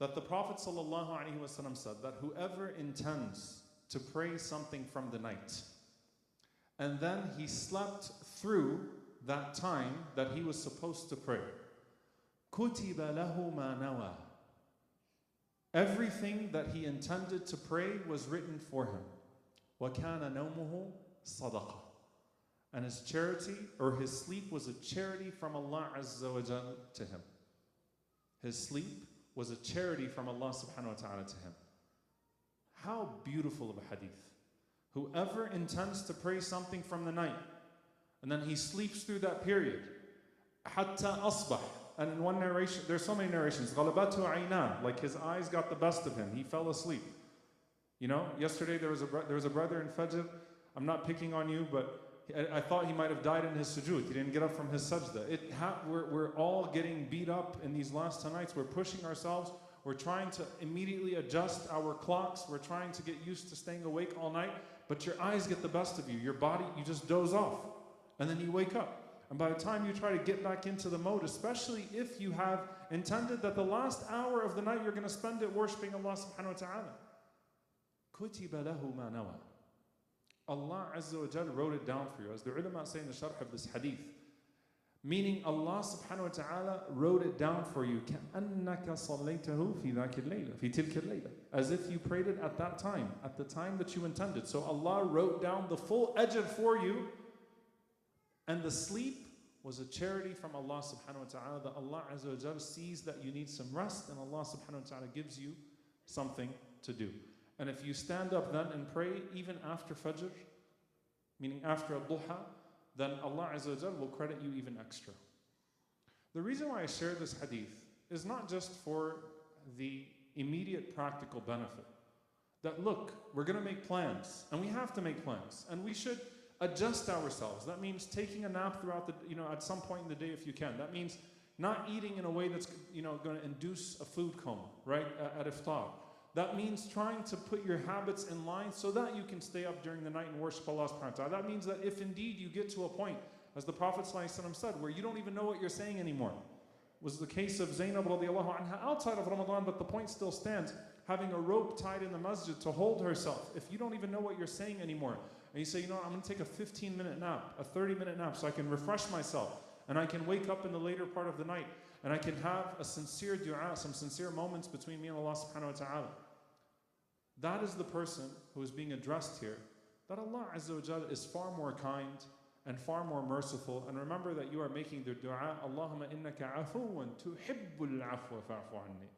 that the Prophet ﷺ said that whoever intends to pray something from the night, and then he slept through that time that he was supposed to pray, كُتِبَ لَهُ مَا نَوَى. Everything that he intended to pray was written for him. وَكَانَ نَوْمُهُ صَدَقَةً. And his charity, or his sleep, was a charity from Allah Azza wa Jal to him. His sleep was a charity from Allah subhanahu wa ta'ala to him. How beautiful of a hadith. Whoever intends to pray something from the night, and then he sleeps through that period, حَتَّى أَصْبَحَ. And in one narration, there's so many narrations, غَلَبَتْهُ عَيْنَانِ, like his eyes got the best of him. He fell asleep. You know, yesterday there was a brother in Fajr. I'm not picking on you, but I thought he might have died in his sujood. He didn't get up from his sajda. We're all getting beat up in these last 10 nights. We're pushing ourselves. We're trying to immediately adjust our clocks. We're trying to get used to staying awake all night. But your eyes get the best of you. Your body, you just doze off. And then you wake up. And by the time you try to get back into the mode, especially if you have intended that the last hour of the night you're going to spend it worshiping Allah subhanahu wa ta'ala. كُتِبَ لَهُ مَا نَوَى. Allah Azza wa Jal wrote it down for you. As the ulama say in the sharh of this hadith, meaning Allah subhanahu wa ta'ala wrote it down for you. كَأَنَّكَ صَلَّيْتَهُ فِي ذَاكِ اللَّيْلَةِ فِي تِلْكِ اللَّيْلَةِ. As if you prayed it at that time, at the time that you intended. So Allah wrote down the full ajr for you, and the sleep was a charity from Allah subhanahu wa ta'ala, that Allah Azza wa Jal sees that you need some rest, and Allah subhanahu wa ta'ala gives you something to do. And if you stand up then and pray even after Fajr, meaning after Al-Duha, then Allah Azza wa Jal will credit you even extra. The reason why I share this hadith is not just for the immediate practical benefit. That look, we're going to make plans, and we have to make plans, and we should adjust ourselves. That means taking a nap throughout the, at some point in the day if you can. That means not eating in a way that's, going to induce a food coma, right, at iftar. That means trying to put your habits in line so that you can stay up during the night and worship Allah subhanahu wa ta'ala. That means that if indeed you get to a point, as the Prophet ﷺ said, where you don't even know what you're saying anymore. It was the case of Zainab radiallahu anha outside of Ramadan, but the point still stands. Having a rope tied in the masjid to hold herself. If you don't even know what you're saying anymore, and you say, I'm going to take a 15-minute nap, a 30-minute nap, so I can refresh myself, and I can wake up in the later part of the night, and I can have a sincere dua, some sincere moments between me and Allah subhanahu wa ta'ala. That is the person who is being addressed here, that Allah Azza wa Jal is far more kind and far more merciful. And remember that you are making the dua, Allahumma innaka afuwan tuhibbul afwa fa'fu anni.